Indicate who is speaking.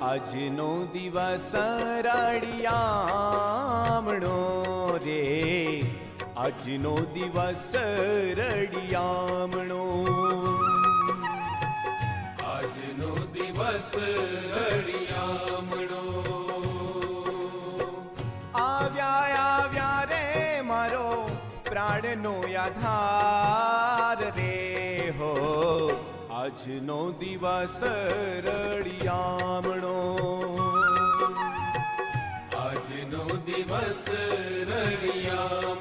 Speaker 1: આજનો દિવસ રળિયામણો રે, આજનો દિવસ રળિયામણો,
Speaker 2: આજનો દિવસ રળિયામણો.
Speaker 1: આવ્યા રે મારો પ્રાણનો આધાર રે હો, આજનો દિવસ રળિયામણો,
Speaker 2: આજનો દિવસ રળિયામણો.